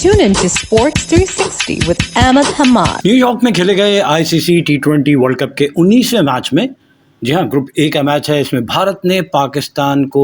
Tune in to Sports 360 with Ahmed Hamad. New York में खेले गए आईसीसी टी20 वर्ल्ड कप के 19वें मैच में, जी हाँ, ग्रुप ए का मैच है, इसमें भारत ने पाकिस्तान को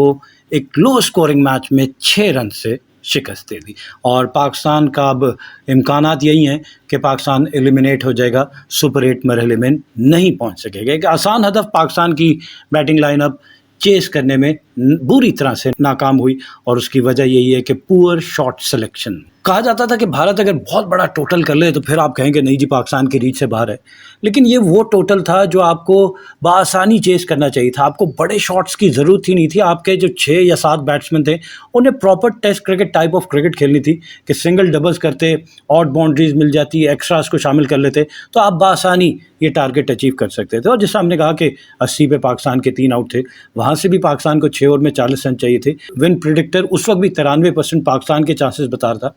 एक लो स्कोरिंग मैच में 6 रन से शिकस्त दे दी और पाकिस्तान का अब इम्कानात यही हैं कि पाकिस्तान एलिमिनेट हो जाएगा, सुपर 8 मरहले में नहीं पहुंच सकेगा। एक आसान हदफ पाकिस्तान की बैटिंग लाइनअप चेस करने में बुरी तरह से नाकाम हुई और उसकी वजह यही है कि पुअर शॉट सिलेक्शन। कहा जाता था कि भारत अगर बहुत बड़ा टोटल कर ले तो फिर आप कहेंगे नहीं जी पाकिस्तान की रीच से बाहर है, लेकिन ये वो टोटल था जो आपको बआसानी चेस करना चाहिए था। आपको बड़े शॉट्स की ज़रूरत ही नहीं थी। आपके जो 6 या 7 बैट्समैन थे उन्हें proper Test cricket type of cricket खेलनी थी कि सिंगल डबल्स करते, ऑड बाउंड्रीज मिल जाती, एक्स्ट्रास को शामिल कर लेते तो आप बआसानी ये टारगेट अचीव कर सकते थे। और जिससे हमने कहा कि 80 पे पाकिस्तान के 3 आउट थे, वहाँ से भी पाकिस्तान को 6 ओवर में 40 रन चाहिए थे। विन प्रिडिक्टर उस वक्त भी 93% पाकिस्तान के चांसेस बता रहा था,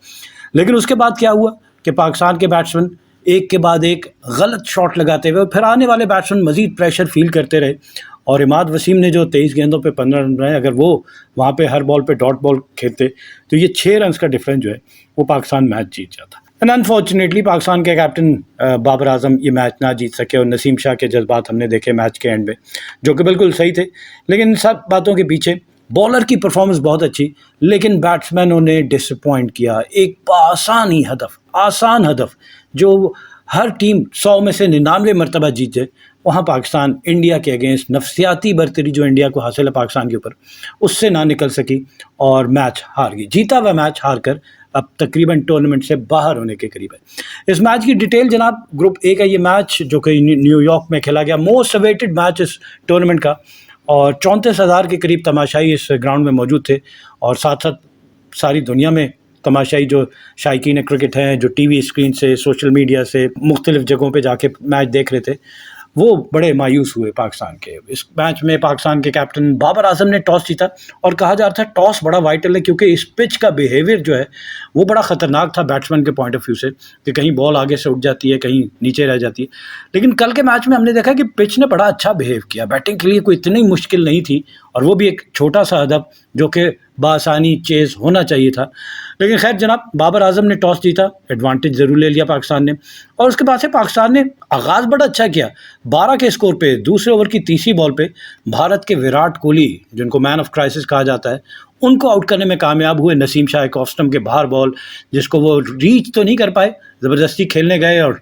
लेकिन उसके बाद क्या हुआ कि पाकिस्तान के बैट्समैन एक के बाद एक गलत शॉट लगाते हुए फिर आने वाले बैट्समैन मजीद प्रेशर फील करते रहे और इमाद वसीम ने जो 23 गेंदों पे 15 रन बनाए, अगर वो वहाँ पे हर बॉल पे डॉट बॉल खेलते तो ये 6 रन का डिफरेंस जो है वो पाकिस्तान मैच जीत जाता। एंड अनफॉर्चुनेटली पाकिस्तान के कैप्टन बाबर आजम ये मैच ना जीत सके और नसीम शाह के जज्बात हमने देखे मैच के एंड में, जो कि बिल्कुल सही थे, लेकिन इन सब बातों के पीछे बॉलर की परफॉर्मेंस बहुत अच्छी, लेकिन बैट्समैनों ने डिसअपॉइंट किया। एक आसान हदफ जो हर टीम 100 में से 99 मरतबा जीत जाए, वहाँ पाकिस्तान इंडिया के अगेंस्ट नफसियाती बर्तरी जो इंडिया को हासिल है पाकिस्तान के ऊपर, उससे ना निकल सकी और मैच हार गई। जीता हुआ मैच हार कर अब तकरीबन टूर्नामेंट से बाहर होने के करीब है। इस मैच की डिटेल जनाब, ग्रुप ए का ये मैच जो कि न्यूयॉर्क में खेला गया, मोस्ट अवेटेड मैच इस टूर्नामेंट का, और 34,000 के करीब तमाशाई इस ग्राउंड में मौजूद थे और साथ साथ सारी दुनिया में तमाशाई जो शायकीन क्रिकेट हैं, जो टीवी स्क्रीन से, सोशल मीडिया से, मुख्तलिफ जगहों पे जाके मैच देख रहे थे, वो बड़े मायूस हुए पाकिस्तान के। इस मैच में पाकिस्तान के कैप्टन बाबर आजम ने टॉस जीता और कहा जा रहा था टॉस बड़ा वाइटल है क्योंकि इस पिच का बिहेवियर जो है वो बड़ा ख़तरनाक था बैट्समैन के पॉइंट ऑफ व्यू से कि कहीं बॉल आगे से उठ जाती है, कहीं नीचे रह जाती है। लेकिन कल के मैच में हमने देखा कि पिच ने बड़ा अच्छा बिहेव किया, बैटिंग के लिए कोई इतनी मुश्किल नहीं थी और वो भी एक छोटा सा हदफ जो कि बआसानी चेज होना चाहिए था। लेकिन खैर जनाब, बाबर आजम ने टॉस जीता, एडवांटेज ज़रूर ले लिया पाकिस्तान ने और उसके बाद से पाकिस्तान ने आगाज़ बड़ा अच्छा किया। 12 के स्कोर पे दूसरे ओवर की तीसरी बॉल पे भारत के विराट कोहली, जिनको मैन ऑफ क्राइसिस कहा जाता है, उनको आउट करने में कामयाब हुए। नसीम शाह एक ऑफ स्टंप के बाहर बॉल जिसको वो रीच तो नहीं कर पाए, ज़बरदस्ती खेलने गए और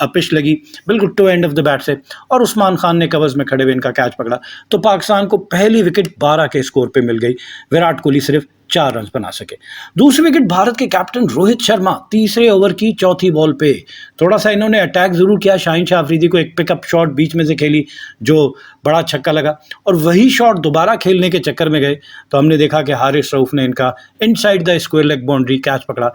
अपिश लगी बिल्कुल toe end of the bat से और उस्मान खान ने कवर्स में खड़े हुए इनका कैच पकड़ा तो पाकिस्तान को पहली विकेट 12 के स्कोर पे मिल गई। विराट कोहली सिर्फ 4 रन बना सके। दूसरी विकेट भारत के कैप्टन रोहित शर्मा तीसरे ओवर की चौथी बॉल पे, थोड़ा सा इन्होंने अटैक ज़रूर किया, शाहीन शाह अफरीदी को एक पिकअप शॉट बीच में से खेली जो बड़ा छक्का लगा और वही शॉट दोबारा खेलने के चक्कर में गए तो हमने देखा कि हारिस रऊफ ने इनका inside the square leg boundary catch पकड़ा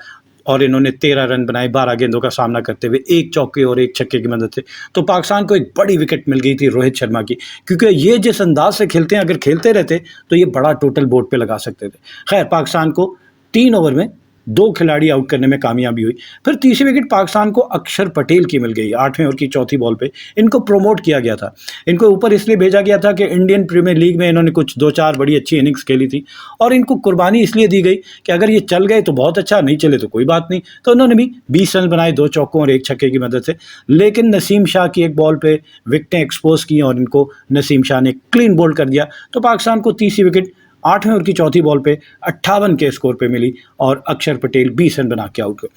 और इन्होंने 13 रन बनाए 12 गेंदों का सामना करते हुए, 1 चौके और 1 छक्के की मदद से। तो पाकिस्तान को एक बड़ी विकेट मिल गई थी रोहित शर्मा की, क्योंकि ये जिस अंदाज से खेलते हैं अगर खेलते रहते तो ये बड़ा टोटल बोर्ड पे लगा सकते थे। खैर पाकिस्तान को 3 ओवर में 2 खिलाड़ी आउट करने में कामयाबी हुई। फिर तीसरी विकेट पाकिस्तान को अक्षर पटेल की मिल गई 8वें ओवर की चौथी बॉल पे। इनको प्रमोट किया गया था, इनको ऊपर इसलिए भेजा गया था कि इंडियन प्रीमियर लीग में इन्होंने कुछ 2-4 बड़ी अच्छी इनिंग्स खेली थी और इनको कुर्बानी इसलिए दी गई कि अगर ये चल गए तो बहुत अच्छा, नहीं चले तो कोई बात नहीं। तो उन्होंने भी 20 रन बनाए 2 चौकों और 1 छक्के की मदद से। लेकिन नसीम शाह की एक बॉल पर विकेटें एक्सपोज की और इनको नसीम शाह ने क्लीन बोल्ड कर दिया तो पाकिस्तान को तीसरी विकेट 8वें ओवर की चौथी बॉल पे 58 के स्कोर पे मिली और अक्षर पटेल 20 रन बना के आउट हुए।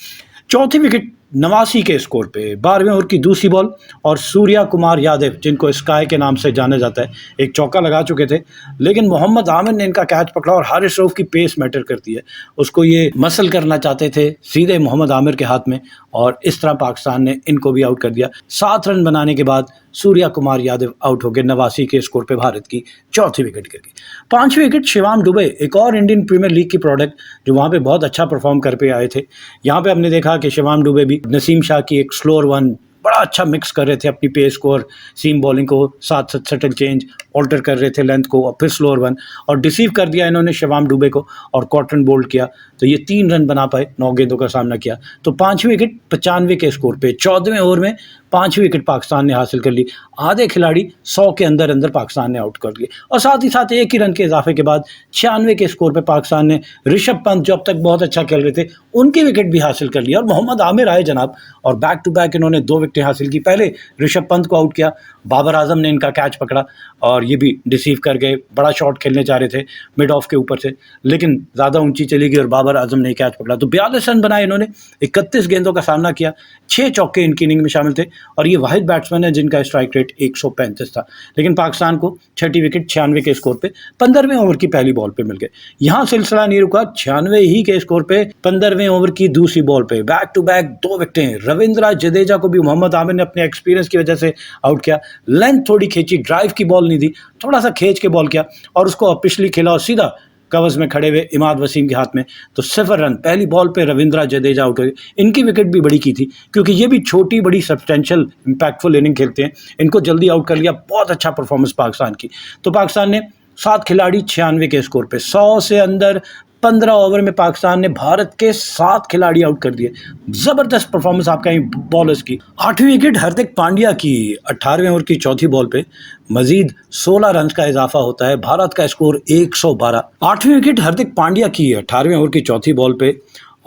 चौथी विकेट 89 के स्कोर पे 12वें ओवर की दूसरी बॉल और सूर्या कुमार यादव, जिनको स्काई के नाम से जाना जाता है, एक चौका लगा चुके थे, लेकिन मोहम्मद आमिर ने इनका कैच पकड़ा और हारिस रऊफ की पेस मैटर करती है, उसको ये मसल करना चाहते थे सीधे मोहम्मद आमिर के हाथ में और इस तरह पाकिस्तान ने इनको भी आउट कर दिया। 7 रन बनाने के बाद सूर्या कुमार यादव आउट हो गए। 89 के स्कोर पे भारत की चौथी विकेट गिर गई। 5वीं विकेट शिवाम दुबे, एक और इंडियन प्रीमियर लीग की प्रोडक्ट जो वहाँ पे बहुत अच्छा परफॉर्म कर पे आए थे। यहाँ पे हमने देखा कि शिवाम दुबे भी नसीम शाह की एक स्लोअर वन बड़ा अच्छा मिक्स कर रहे थे अपनी पेस को और सीम बॉलिंग को, साथ साथ सटल चेंज ऑल्टर कर रहे थे लेंथ को और फिर स्लोअर वन, और डिसीव कर दिया इन्होंने शिवाम दुबे को और कॉटन बोल्ड किया तो ये 3 रन बना पाए, 9 गेंदों का सामना किया। तो 5वीं विकेट 95 के स्कोर पे 14वें ओवर में 5वीं विकेट पाकिस्तान ने हासिल कर ली। आधे खिलाड़ी 100 के अंदर अंदर पाकिस्तान ने आउट कर दिए और साथ ही साथ एक ही रन के इजाफे के बाद 96 के स्कोर पे पाकिस्तान ने ऋषभ पंत जो अब तक बहुत अच्छा खेल रहे थे उनकी विकेट भी हासिल कर ली और मोहम्मद आमिर आए जनाब और बैक टू बैक इन्होंने 2 विकेटें हासिल की। पहले ऋषभ पंत को आउट किया, बाबर आजम ने इनका कैच पकड़ा और ये भी डिसीव कर गए, बड़ा शॉट खेलने जा रहे थे मिड ऑफ के ऊपर से, लेकिन ज़्यादा ऊंची चली गई और बाबर आजम ने कैच पकड़ा। तो 42 रन बनाए इन्होंने, 31 गेंदों का सामना किया, 6 चौके इनकी इनिंग में शामिल थे और ये वाहिद बैट्समैन है जिनका स्ट्राइक रेट 135 था। लेकिन पाकिस्तान को छठी विकेट 96 के स्कोर पे 15वें ओवर की पहली बॉल पे मिल गए। यहाँ सिलसिला नहीं रुका, 96 ही के स्कोर पे 15वें ओवर की दूसरी बॉल पे बैक टू बैक 2 विकेटें। रविंद्र जडेजा को भी मोहम्मद आमिर ने अपने एक्सपीरियंस की वजह से आउट किया। लेंथ थोड़ी खींची, ड्राइव की बॉल नहीं दी, थोड़ा सा खींच के बॉल किया और उसको पिछली खेला और सीधा कवर्स में खड़े हुए इमाद वसीम के हाथ में। तो 0 रन, पहली बॉल पे रविंद्र जडेजा आउट हो गए। इनकी विकेट भी बड़ी की थी क्योंकि ये भी छोटी बड़ी सब्सटेंशियल इंपैक्टफुल इनिंग खेलते हैं। इनको जल्दी आउट कर लिया, बहुत अच्छा परफॉर्मेंस पाकिस्तान की। तो पाकिस्तान ने 7 खिलाड़ी 96 के स्कोर पे 100 से अंदर 15 ओवर में पाकिस्तान ने भारत के 7 खिलाड़ी आउट कर दिए। जबरदस्त परफॉर्मेंस आपका बॉलर्स की। 8वीं विकेट हार्दिक पांड्या की 18वें ओवर की चौथी बॉल पे मजीद 16 रन का इजाफा होता है, भारत का स्कोर 112। 8वीं विकेट हार्दिक पांड्या की 18वें ओवर की चौथी बॉल पे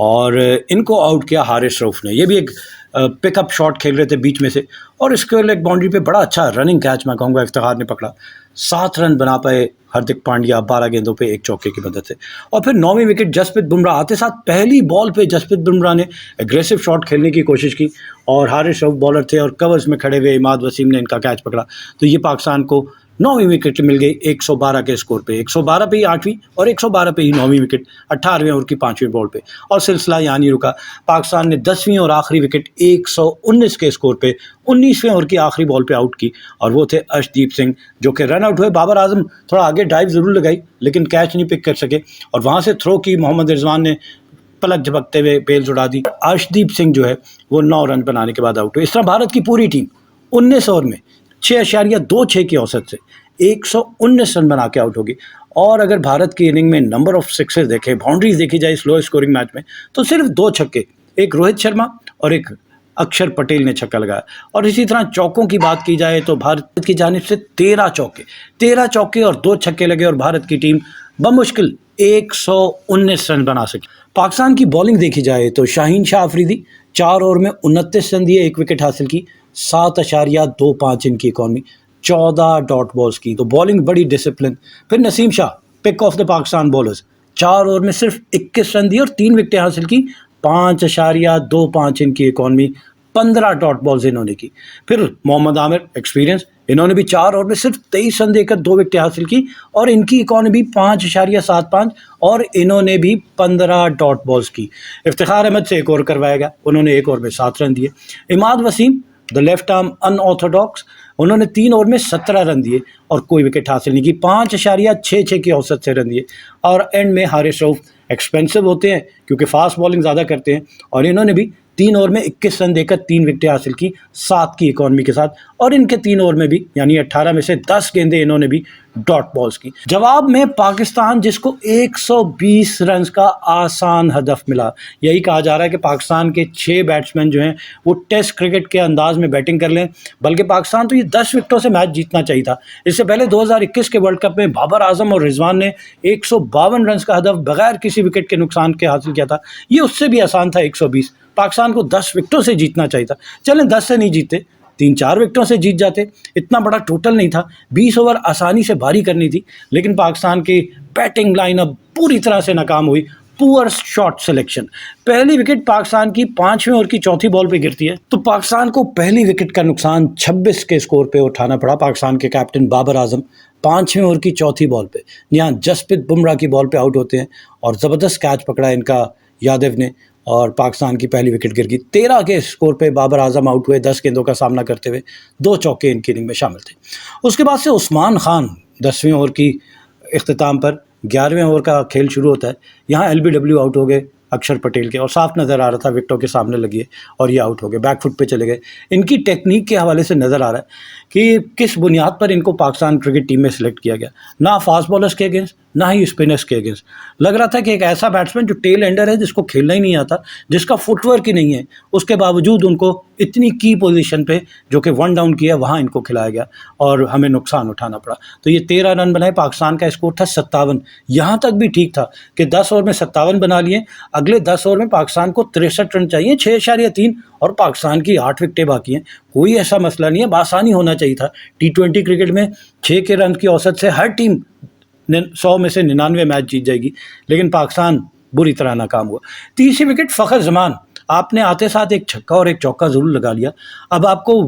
और इनको आउट किया हारिस रऊफ ने। ये भी एक पिकअप शॉट खेल रहे थे बीच में से और इसके लेग बाउंड्री पे बड़ा अच्छा रनिंग कैच मैं कहूँगा इफ्तिखार ने पकड़ा। 7 रन बना पाए हार्दिक पांड्या 12 गेंदों पे 1 चौके की मदद से। और फिर 9वीं विकेट जसप्रीत बुमराह आते साथ पहली बॉल पे जसप्रीत बुमराह ने एग्रेसिव शॉट खेलने की कोशिश की और हारिस रऊफ बॉलर थे और कवर्स में खड़े हुए इमाद वसीम ने इनका कैच पकड़ा। तो ये पाकिस्तान को 9वीं विकेट मिल गई 112 के स्कोर पे। 112 पे ही 8वीं और 112 पे ही 9वीं विकेट 18वें ओवर की 5वीं बॉल पे। और सिलसिला यहाँ नहीं रुका, पाकिस्तान ने 10वीं और आखिरी विकेट 119 के स्कोर पे 19वें ओवर की आखिरी बॉल पे आउट की और वो थे अर्शदीप सिंह जो कि रन आउट हुए। बाबर आजम थोड़ा आगे ड्राइव ज़रूर लगाई लेकिन कैच नहीं पिक कर सके और वहाँ से थ्रो की मोहम्मद रिजवान ने पलक झपकते हुए बेल्स उड़ा दी। अर्शदीप सिंह जो है वो 9 रन बनाने के बाद आउट हुए। इस तरह भारत की पूरी टीम 19 ओवर में 6.26 की औसत से 119 रन बना के आउट होगी। और अगर भारत की इनिंग में नंबर ऑफ सिक्सेस देखें, बाउंड्रीज देखी जाए स्लो स्कोरिंग मैच में, तो सिर्फ 2 छक्के, एक रोहित शर्मा और एक अक्षर पटेल ने छक्का लगाया। और इसी तरह चौकों की बात की जाए तो भारत की जानिब से 13 चौके और 2 छक्के लगे और भारत की टीम बमुश्किल 119 रन बना सकी। पाकिस्तान की बॉलिंग देखी जाए तो शाहीन शाह अफरीदी 4 ओवर में 29 रन दिए, 1 विकेट हासिल की, 7.25 इनकी इकॉनमी, 14 डॉट बॉल्स की। तो बॉलिंग बड़ी डिसिप्लिन। फिर Naseem Shah pick of the Pakistan bowlers, 4 over में सिर्फ 21 रन दिए और 3 विकेटें हासिल की, 5.25 इनकी इकॉनमी, 15 डॉट बॉल्स इन्होंने की। फिर मोहम्मद आमिर एक्सपीरियंस, इन्होंने भी 4 ओवर में सिर्फ 23 रन देकर 2 विकेटें हासिल की और इनकी इकॉनमी 5.75 और इन्होंने भी 15 डॉट बॉल्स की। इफ्तिखार अहमद से 1 ओवर करवाया गया, उन्होंने 1 ओवर में 7 रन दिए। Imad Wasim the left arm unorthodox, उन्होंने 3 ओवर में 17 रन दिए और कोई विकेट हासिल नहीं की, 5.66 की औसत से रन दिए। और एंड में हारिस रऊफ एक्सपेंसिव होते हैं क्योंकि फास्ट बॉलिंग ज़्यादा करते हैं और इन्होंने भी 3 ओवर में 21 रन देकर 3 विकेटें हासिल की 7 की इकॉनमी के साथ। और इनके 3 ओवर में भी यानी 18 में से 10 गेंदें इन्होंने भी डॉट बॉल्स की। जवाब में पाकिस्तान जिसको 120 रन का आसान हदफ मिला, यही कहा जा रहा है कि पाकिस्तान के 6 बैट्समैन जो हैं वो टेस्ट क्रिकेट के अंदाज में बैटिंग कर लें, बल्कि पाकिस्तान तो ये 10 विकेटों से मैच जीतना चाहिए था। इससे पहले 2021 के वर्ल्ड कप में बाबर आजम और रिजवान ने 152 रन का हदफ बगैर किसी विकेट के नुकसान के हासिल किया था। ये उससे भी आसान था 120। पाकिस्तान को 10 विकेटों से जीतना चाहिए था। चलें 10 से नहीं जीते, 3-4 विकेटों से जीत जाते, इतना बड़ा टोटल नहीं था। 20 ओवर आसानी से भारी करनी थी, लेकिन पाकिस्तान की बैटिंग लाइनअप पूरी तरह से नाकाम हुई। Poor shot selection. पहली विकेट पाकिस्तान की 5वें ओवर की चौथी बॉल पे गिरती है तो पाकिस्तान को पहली विकेट का नुकसान 26 के स्कोर पे उठाना पड़ा। पाकिस्तान के कैप्टन बाबर आजम 5वें ओवर की चौथी बॉल पे यहाँ जसप्रीत बुमराह की बॉल पे आउट होते हैं और ज़बरदस्त कैच पकड़ा इनका यादव ने और पाकिस्तान की पहली विकेट गिर गई। 13 के स्कोर पे बाबर आजम आउट हुए 10 गेंदों का सामना करते हुए, 2 चौके इनकी इनिंग में शामिल थे। उसके बाद से उस्मान खान 10वें ओवर की इख्तिताम पर 11वें ओवर का खेल शुरू होता है। यहाँ LBW आउट हो गए अक्षर पटेल के और साफ नज़र आ रहा था विकेटों के सामने लगी और ये आउट हो गए, बैकफुट पे चले गए। इनकी टेक्निक के हवाले से नज़र आ रहा है कि किस बुनियाद पर इनको पाकिस्तान क्रिकेट टीम में सिलेक्ट किया गया। ना फास्ट बॉलर्स के अगेंस्ट, ना ही स्पिनर्स के अगेंस्ट। लग रहा था कि एक ऐसा बैट्समैन जो टेल एंडर है, जिसको खेलना ही नहीं आता, जिसका फुटवर्क ही नहीं है, उसके बावजूद उनको इतनी की पोजीशन पे जो कि वन डाउन किया वहाँ इनको खिलाया गया और हमें नुकसान उठाना पड़ा। तो ये 13 रन बनाए, पाकिस्तान का स्कोर था 57। यहाँ तक भी ठीक था कि 10 ओवर में 57 बना लिए, अगले 10 ओवर में पाकिस्तान को 63 रन चाहिए, 6.3 और पाकिस्तान की 8 विकेटें बाकी हैं। कोई ऐसा मसला नहीं है, बासानी होना चाहिए था। T20 क्रिकेट में 6 के रन की औसत से हर टीम 100 में से 99 मैच जीत जाएगी, लेकिन पाकिस्तान बुरी तरह नाकाम हुआ। तीसरी विकेट फ़खर जमान, आपने आते साथ एक छक्का और एक चौका ज़रूर लगा लिया। अब आपको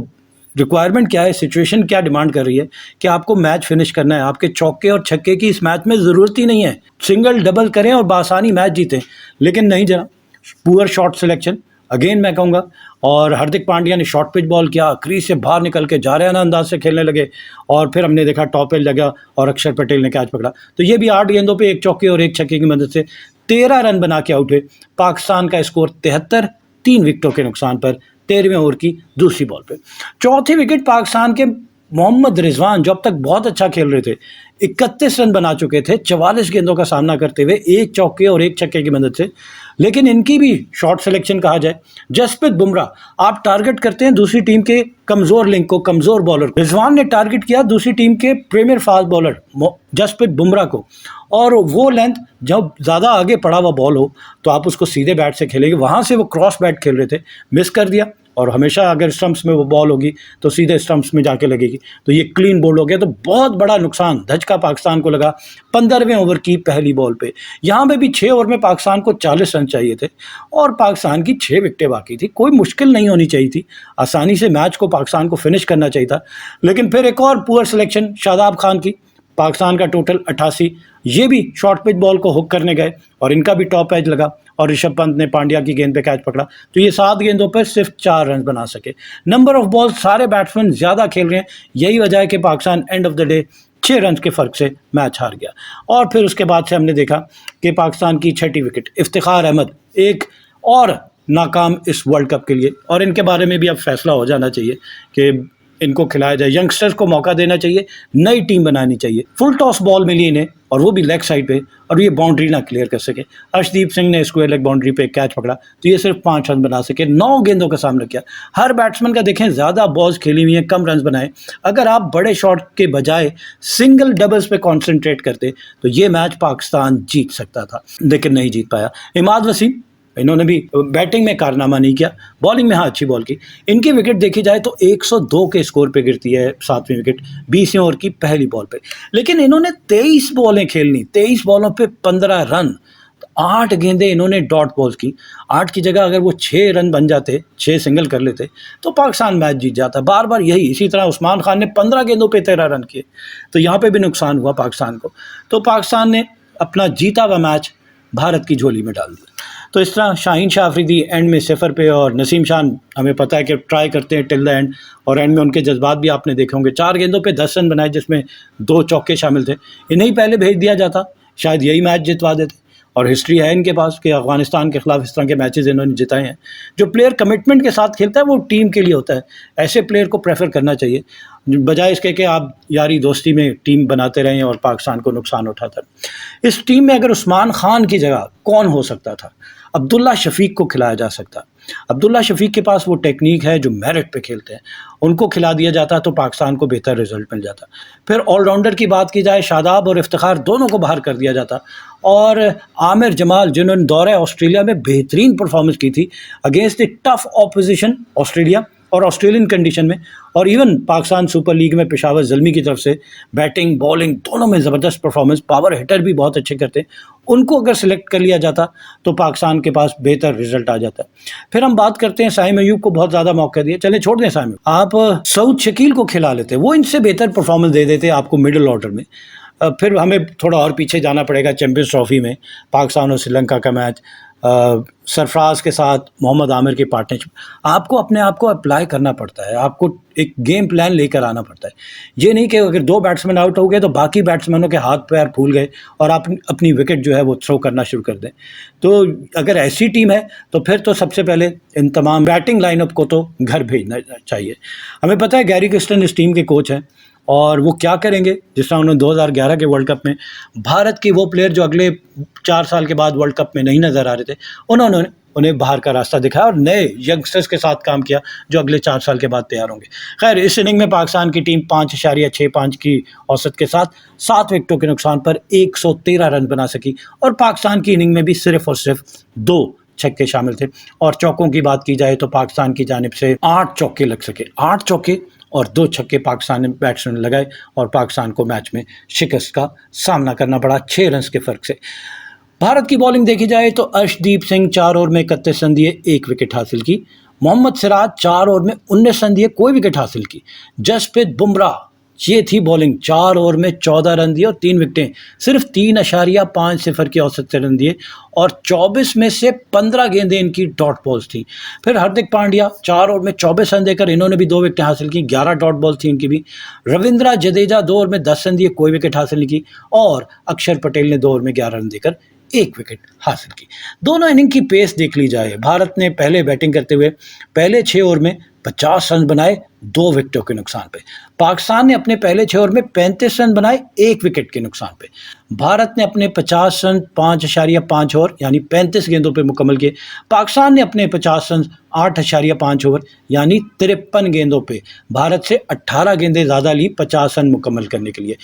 रिक्वायरमेंट क्या है, सिचुएशन क्या डिमांड कर रही है कि आपको मैच फिनिश करना है। आपके चौके और छक्के की इस मैच में ज़रूरत ही नहीं है, सिंगल डबल करें और बासानी मैच जीतें, लेकिन नहीं जरा। पुअर शॉट सिलेक्शन अगेन मैं कहूँगा, और हार्दिक पांड्या ने शॉर्ट पिच बॉल किया, क्रीज से बाहर निकल के जारियाना अंदाज से खेलने लगे, और फिर हमने देखा टॉप एज लगा और अक्षर पटेल ने कैच पकड़ा। तो ये भी 8 गेंदों पे एक चौके और एक छक्के की मदद से 13 रन बना के आउट हुए। पाकिस्तान का स्कोर 73, 3 विकेटों के नुकसान पर 13वें ओवर की दूसरी बॉल पे। चौथी विकेट पाकिस्तान के मोहम्मद रिजवान, जो अब तक बहुत अच्छा खेल रहे थे, 31 रन बना चुके थे 44 गेंदों का सामना करते हुए, एक चौके और एक छक्के की मदद से। लेकिन इनकी भी शॉर्ट सिलेक्शन कहा जाए। जसप्रीत बुमराह, आप टारगेट करते हैं दूसरी टीम के कमज़ोर लिंक को, कमज़ोर बॉलर। रिजवान ने टारगेट किया दूसरी टीम के premier fast bowler Jasprit Bumrah को, और वो लेंथ जब ज़्यादा आगे पड़ा हुआ बॉल हो तो आप उसको सीधे बैट से खेलेंगे, वहाँ से वो क्रॉस बैट खेल रहे थे, मिस कर दिया। और हमेशा अगर स्टंप्स में वो बॉल होगी तो सीधे स्टंप्स में जाके लगेगी, तो ये क्लीन बोल्ड हो गया। तो बहुत बड़ा नुकसान, धचका पाकिस्तान को लगा 15वें ओवर की पहली बॉल पे। यहाँ पे भी 6 ओवर में पाकिस्तान को 40 रन चाहिए थे और पाकिस्तान की 6 विकेटें बाकी थी। कोई मुश्किल नहीं होनी चाहिए थी, आसानी से मैच को पाकिस्तान को फिनिश करना चाहिए था। लेकिन फिर एक और पुअर सिलेक्शन शादाब खान की, पाकिस्तान का टोटल 88, ये भी शॉर्ट पिच बॉल को हुक करने गए और इनका भी टॉप एज लगा और ऋषभ पंत ने पांड्या की गेंद पे कैच पकड़ा। तो ये 7 गेंदों पर सिर्फ 4 रन बना सके। नंबर ऑफ बॉल सारे बैट्समैन ज़्यादा खेल रहे हैं, यही वजह है कि Pakistan and of the day 6 run के फ़र्क से मैच हार गया। और फिर उसके बाद से हमने देखा कि पाकिस्तान की 6ठी विकेट इफ्तिखार अहमद, एक और नाकाम इस वर्ल्ड कप के लिए, और इनके बारे में भी अब फैसला हो जाना चाहिए कि इनको खिलाया जाए, यंगस्टर्स को मौका देना चाहिए, नई टीम बनानी चाहिए। फुल टॉस बॉल मिली इन्हें और वो भी लेग साइड पे, और ये बाउंड्री ना क्लियर कर सके। अर्शदीप सिंह ने स्क्वायर लेग बाउंड्री पे कैच पकड़ा तो ये सिर्फ 5 रन बना सके, 9 गेंदों का सामना किया। हर बैट्समैन का देखें ज़्यादा बॉल्स खेली हुई हैं, कम रन बनाए। अगर आप बड़े शॉट के बजाय सिंगल डबल्स पे कॉन्सेंट्रेट करते तो ये मैच पाकिस्तान जीत सकता था, लेकिन नहीं जीत पाया। इमाद वसीम, इन्होंने भी बैटिंग में कारनामा नहीं किया, बॉलिंग में हाँ अच्छी बॉल की। इनकी विकेट देखी जाए तो 102 के स्कोर पे गिरती है 7वीं विकेट 20वें ओवर की पहली बॉल पे। लेकिन इन्होंने 23 बॉलें खेलनी, 23 बॉलों पे 15 रन, 8 गेंदें इन्होंने डॉट बॉल्स की। 8 की जगह अगर वो 6 रन बन जाते, 6 सिंगल कर लेते तो पाकिस्तान मैच जीत जाता। बार बार यही, इसी तरह उस्मान खान ने 15 गेंदों पे 13 रन किए, तो यहाँ पे भी नुकसान हुआ पाकिस्तान को। तो पाकिस्तान ने अपना जीता हुआ मैच भारत की झोली में डाल दिया। तो इस तरह शाहीन शाह अफरीदी एंड में सिफर पे, और नसीम शाह हमें पता है कि ट्राई करते हैं टिल द एंड, और एंड में उनके जज्बात भी आपने देखे होंगे। 4 गेंदों पे 10 रन बनाए, जिसमें 2 चौके शामिल थे। इन्हें पहले भेज दिया जाता, शायद यही मैच जितवा देते। और हिस्ट्री है इनके पास कि अफगानिस्तान के खिलाफ इस तरह के मैचेस इन्होंने जिताए हैं। जो प्लेयर कमिटमेंट के साथ खेलता है वो टीम के लिए होता है, ऐसे प्लेयर को प्रेफर करना चाहिए, बजाय इसके कि आप यारी दोस्ती में टीम बनाते रहें और पाकिस्तान को नुकसान उठाता। इस टीम में अगर उस्मान खान की जगह कौन हो सकता था? अब्दुल्ला शफीक को खिलाया जा सकता। अब्दुल्ला शफीक के पास वो टेक्निक है जो मेरिट पे खेलते हैं, उनको खिला दिया जाता तो पाकिस्तान को बेहतर रिजल्ट मिल जाता। फिर ऑलराउंडर की बात की जाए, शादाब और इफ्तिखार दोनों को बाहर कर दिया जाता, और आमिर जमाल जिन्होंने दौरे ऑस्ट्रेलिया में बेहतरीन परफॉर्मेंस की थी against the tough opposition Australia और ऑस्ट्रेलियन कंडीशन में, और इवन पाकिस्तान सुपर लीग में पेशावर ज़ल्मी की तरफ से बैटिंग बॉलिंग दोनों में ज़बरदस्त परफॉर्मेंस, पावर हिटर भी बहुत अच्छे करते हैं, उनको अगर सिलेक्ट कर लिया जाता तो पाकिस्तान के पास बेहतर रिजल्ट आ जाता। फिर हम बात करते हैं साइम अयूब को बहुत ज़्यादा मौका दिए, चले छोड़ दें साइम, आप सऊद शकील को खिला लेते, वो इनसे बेहतर परफॉर्मेंस दे देते आपको मिडिल ऑर्डर में। फिर हमें थोड़ा और पीछे जाना पड़ेगा, चैम्पियंस ट्रॉफी में पाकिस्तान और श्रीलंका का मैच, सरफराज के साथ मोहम्मद आमिर की पार्टनरशिप, आपको अपने आप को अप्लाई करना पड़ता है, आपको एक गेम प्लान लेकर आना पड़ता है। ये नहीं कि अगर 2 बैट्समैन आउट हो गए तो बाकी बैट्समैनों के हाथ पैर फूल गए और आप अपनी विकेट जो है वो थ्रो करना शुरू कर दें। तो अगर ऐसी टीम है तो फिर तो सबसे पहले इन तमाम बैटिंग लाइनअप को तो घर भेजना चाहिए। हमें पता है गैरी क्रिस्टन इस टीम के कोच हैं, और वो क्या करेंगे, जिस तरह उन्होंने 2011 के वर्ल्ड कप में भारत की वो प्लेयर जो अगले 4 साल के बाद वर्ल्ड कप में नहीं नज़र आ रहे थे, उन्होंने उन्हें बाहर का रास्ता दिखाया और नए यंगस्टर्स के साथ काम किया जो अगले 4 साल के बाद तैयार होंगे। खैर, इस इनिंग में पाकिस्तान की टीम 5.65 की औसत के साथ 7 विकेटों के नुकसान पर 113 रन बना सकी और पाकिस्तान की इनिंग में भी सिर्फ और सिर्फ 2 छक्के शामिल थे। और चौकों की बात की जाए तो पाकिस्तान की जानिब से 8 चौके लग सके, 8 चौके और 2 छक्के पाकिस्तानी बैट्समैन लगाए और पाकिस्तान को मैच में शिकस्त का सामना करना पड़ा 6 रन के फ़र्क से। भारत की बॉलिंग देखी जाए तो अर्शदीप सिंह 4 ओवर में 31 रन दिए, 1 विकेट हासिल की। मोहम्मद सिराज 4 ओवर में 19 रन दिए, कोई विकेट हासिल की। जसप्रीत बुमराह, ये थी बॉलिंग, 4 ओवर में 14 रन दिए और 3 विकेटें, सिर्फ 3.50 की औसत से रन दिए और 24 में से 15 गेंदें इनकी डॉट बॉल्स थी। फिर हार्दिक पांड्या 4 ओवर में 24 रन देकर इन्होंने भी 2 विकेटें हासिल की, 11 डॉट बॉल थी इनकी भी। रविंद्र जडेजा 2 ओवर में 10 रन दिए, कोई विकेट हासिल नहीं की और अक्षर पटेल ने 2 ओवर में 11 रन देकर 1 विकेट हासिल की। दोनों इनिंग की पेस देख ली जाए, भारत ने पहले बैटिंग करते हुए पहले 6 ओवर में 50 रन बनाए 2 विकेटों के नुकसान पे। पाकिस्तान ने अपने पहले 6 ओवर में 35 रन बनाए 1 विकेट के नुकसान पे। भारत ने अपने 50 रन 5.5 ओवर यानी 35 गेंदों पे मुकम्मल किए। पाकिस्तान ने अपने 50 रन 8.5 ओवर यानी 53 गेंदों पे भारत से 18 गेंदें ज़्यादा ली 50 रन मुकम्मल करने के लिए।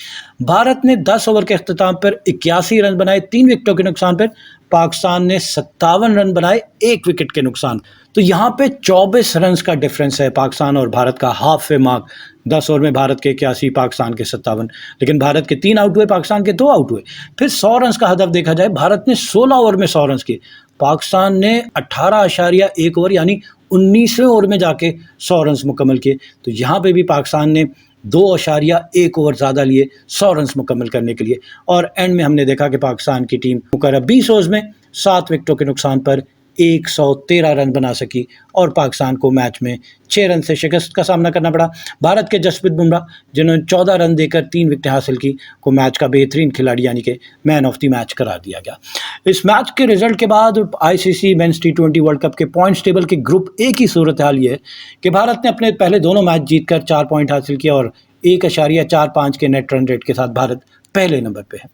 भारत ने 10 ओवर के अख्ताम पर 81 रन बनाए 3 विकेटों के नुकसान पर। पाकिस्तान ने 57 रन बनाए 1 विकेट के नुकसान। तो यहाँ पे 24 रन का डिफरेंस है पाकिस्तान और भारत का, हाफ ए मार्क। 10 ओवर में भारत के 81, पाकिस्तान के 57, लेकिन भारत के 3 आउट हुए, पाकिस्तान के 2 आउट हुए। फिर 100 रन का हदफ देखा जाए, भारत ने 16 ओवर में 100 रन किए, पाकिस्तान ने 18.1 ओवर यानी 19वें ओवर में जाके 100 रन मुकम्मल किए। तो यहाँ पे भी पाकिस्तान ने 2.1 ओवर ज़्यादा लिए 100 रन मुकम्मल करने के लिए और एंड में हमने देखा कि पाकिस्तान की टीम मुकर्रर 20 ओवर्स में 7 विकेटों के नुकसान पर 113 रन बना सकी और पाकिस्तान को मैच में 6 रन से शिकस्त का सामना करना पड़ा। भारत के जसप्रीत बुमराह, जिन्होंने 14 रन देकर 3 विकेटें हासिल की, को मैच का बेहतरीन खिलाड़ी यानी कि मैन ऑफ द मैच करार दिया गया। इस मैच के रिजल्ट के बाद ICC men's T20 world cup के पॉइंट्स टेबल के ग्रुप ए की सूरत हाल ये है कि भारत ने अपने पहले दोनों मैच जीतकर 4 पॉइंट हासिल किया और 1.45 के नेट रन रेट के साथ भारत पहले नंबर पे है।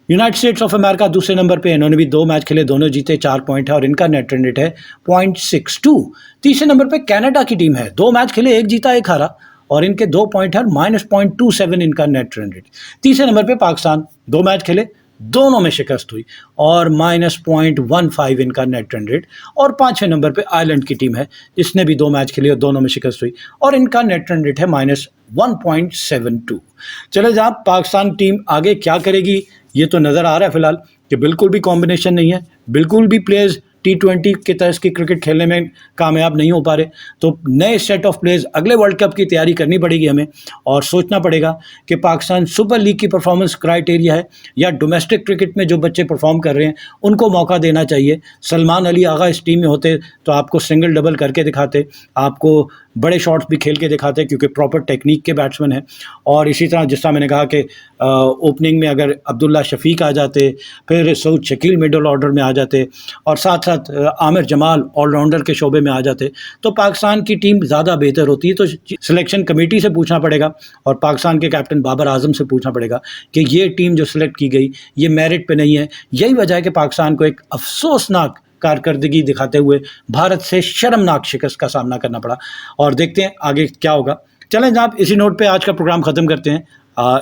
यूनाइटेड स्टेट्स ऑफ अमेरिका दूसरे नंबर पे, इन्होंने भी 2 मैच खेले, दोनों जीते, 4 पॉइंट है और इनका नेट रन रेट है 0.62। तीसरे नंबर पे कनाडा की टीम है, 2 मैच खेले, 1 जीता 1 हारा और इनके 2 पॉइंट है, -0.27 इनका नेट रन रेट। तीसरे नंबर पे पाकिस्तान, 2 मैच खेले, दोनों में शिकस्त हुई और -0.15 इनका नेट रन रेट। और 5वें नंबर पे आयरलैंड की टीम है, जिसने भी 2 मैच खेले और दोनों में शिकस्त हुई और इनका नेट रन रेट है -1.72। चले जहाँ पाकिस्तान टीम आगे क्या करेगी ये तो नज़र आ रहा है फिलहाल कि बिल्कुल भी कॉम्बिनेशन नहीं है, बिल्कुल भी प्लेयर्स T20 के तरह की क्रिकेट खेलने में कामयाब नहीं हो पा रहे। तो नए सेट ऑफ प्लेयर्स अगले वर्ल्ड कप की तैयारी करनी पड़ेगी हमें और सोचना पड़ेगा कि पाकिस्तान सुपर लीग की परफॉर्मेंस क्राइटेरिया है या डोमेस्टिक क्रिकेट में जो बच्चे परफॉर्म कर रहे हैं उनको मौका देना चाहिए। सलमान अली आगा इस टीम में होते तो आपको सिंगल डबल करके दिखाते, आपको बड़े शॉट्स भी खेल के दिखाते क्योंकि प्रॉपर टेक्निक के बैट्समैन हैं। और इसी तरह जिस तरह मैंने कहा कि ओपनिंग में अगर अब्दुल्ला शफीक आ जाते, फिर सऊद शकील मिडल ऑर्डर में आ जाते और साथ साथ आमिर जमाल ऑलराउंडर के शोबे में आ जाते तो पाकिस्तान की टीम ज़्यादा बेहतर होती है। तो सिलेक्शन कमेटी से पूछना पड़ेगा और पाकिस्तान के कैप्टन बाबर आजम से पूछना पड़ेगा कि ये टीम जो सिलेक्ट की गई ये मेरिट पे नहीं है। यही वजह है कि पाकिस्तान को एक अफसोसनाक कारकर्दगी दिखाते हुए भारत से शर्मनाक शिकस्त का सामना करना पड़ा और देखते हैं आगे क्या होगा। चलें जनाब, इसी नोट पे आज का प्रोग्राम ख़त्म करते हैं।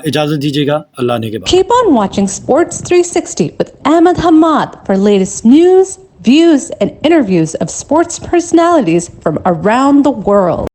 इजाज़त दीजिएगा, अल्लाह ने के बाद। Keep on watching Sports 360 with Ahmed Hamad for latest news, views, and interviews of sports personalities from around the world.